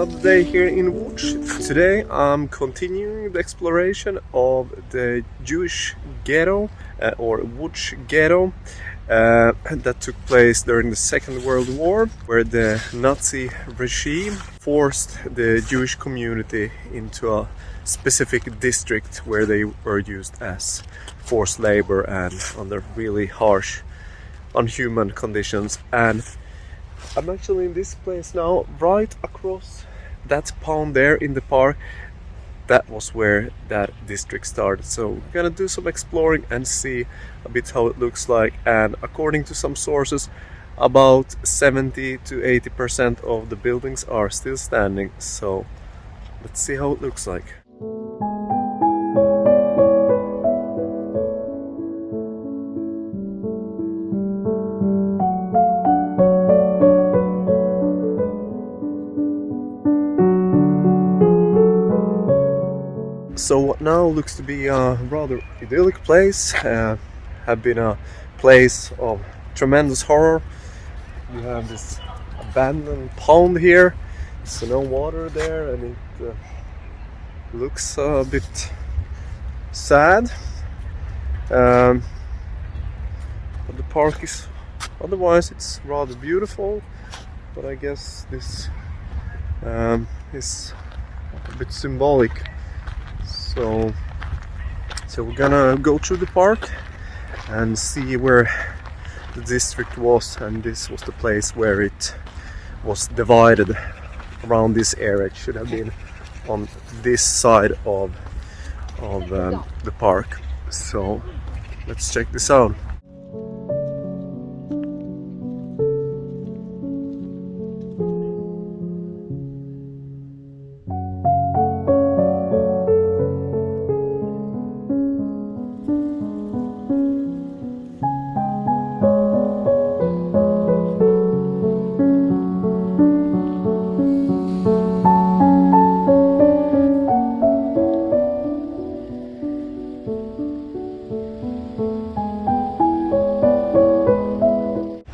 another day here in Łódź. Today I'm continuing the exploration of the Jewish Ghetto or Łódź Ghetto that took place during the Second World War, where the Nazi regime forced the Jewish community into a specific district where they were used as forced labor and under really harsh, unhuman conditions. And I'm actually in this place now, right across that pond there in the park. That was where that district started. So we're gonna do some exploring and see a bit how it looks like. And according to some sources, about 70 to 80% of the buildings are still standing. So let's see how it looks like. So what now looks to be a rather idyllic place, have been a place of tremendous horror. We have this abandoned pond here, so no water there, and it looks a bit sad. But the park is, otherwise it's rather beautiful, but I guess this is a bit symbolic. So we're gonna go through the park and see where the district was, and this was the place where it was divided around this area. It should have been on this side of the park. So let's check this out.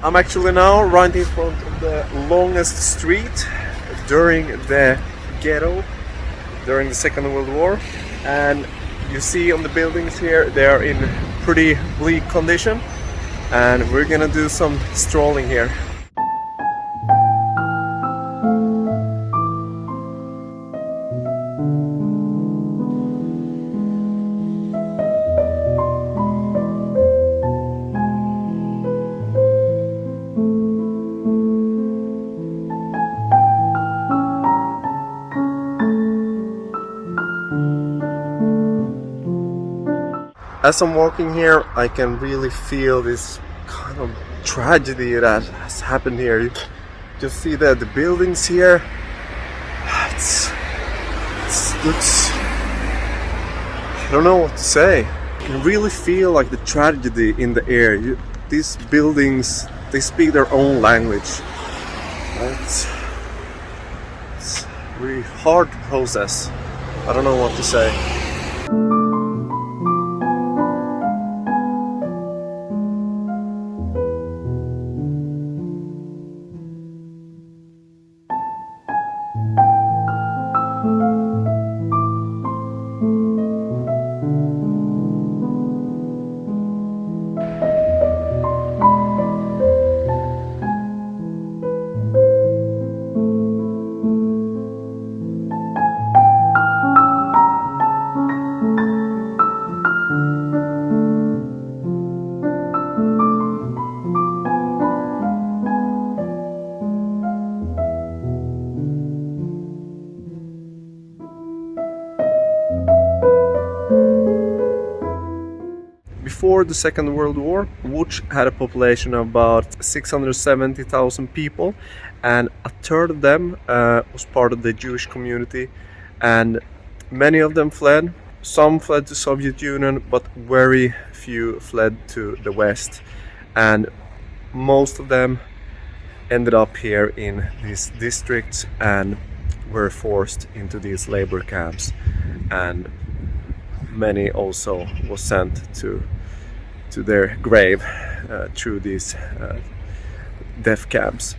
I'm actually now right in front of the longest street during the ghetto, during the Second World War, and you see on the buildings here they are in pretty bleak condition, and we're gonna do some strolling here. As I'm walking here, I can really feel this kind of tragedy that has happened here. You just see that the buildings here, it looks, I don't know what to say. You can really feel like the tragedy in the air. These buildings, they speak their own language. It's really hard to process. I don't know what to say. Before the Second World War, Łódź had a population of about 670,000 people, and a third of them was part of the Jewish community, and many of them fled. Some fled to Soviet Union, but very few fled to the West, and most of them ended up here in these districts and were forced into these labor camps, and many also was sent to their grave through these death camps.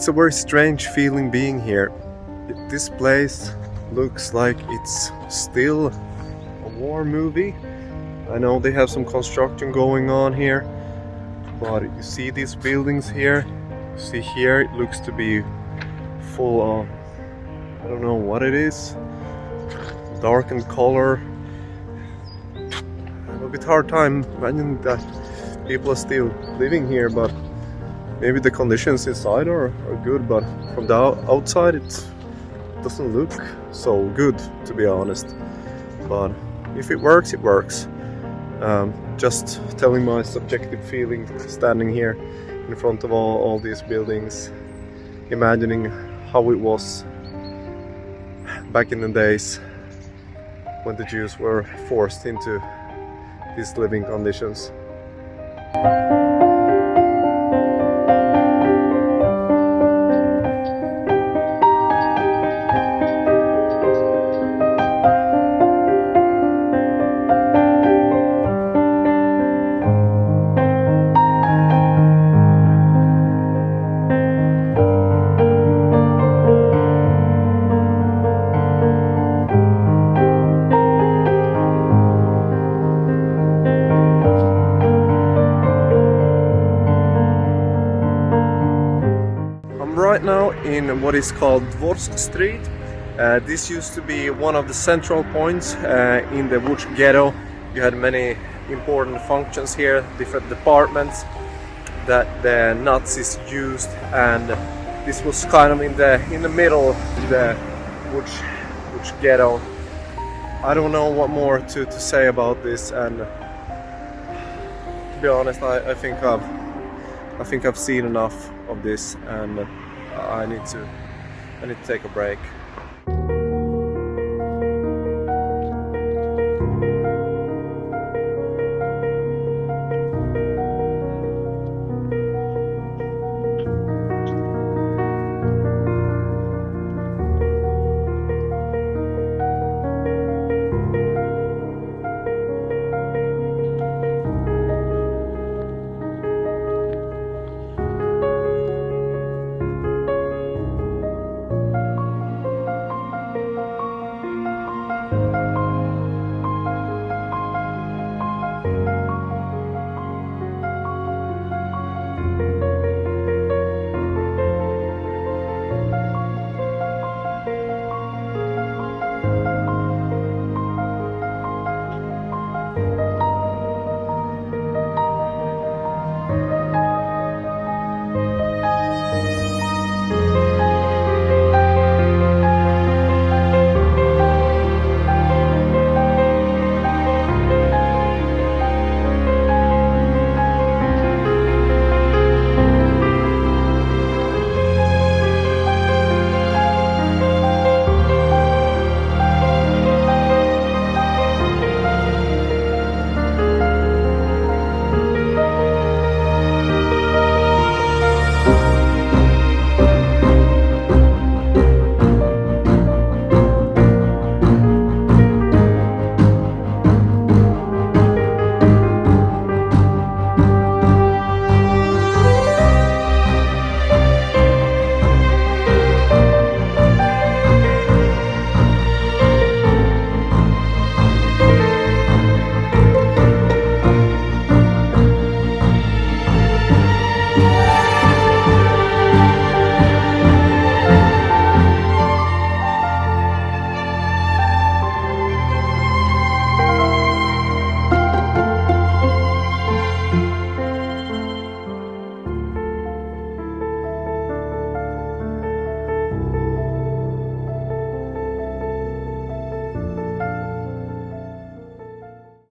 It's a very strange feeling being here. This place looks like it's still a war movie. I know they have some construction going on here, but you see these buildings here, you see here it looks to be full of, I don't know what it is, dark in color. I have a bit hard time imagining that people are still living here, but maybe the conditions inside are good, but from the outside it doesn't look so good, to be honest. But if it works, it works. Just telling my subjective feeling, standing here in front of all these buildings, imagining how it was back in the days when the Jews were forced into these living conditions. Right now in what is called Lodz Street. This used to be one of the central points in the Łódź Ghetto. You had many important functions here, different departments that the Nazis used, and this was kind of in the middle of the Łódź Ghetto. I don't know what more to say about this, and to be honest, I think I've seen enough of this, and I need to take a break.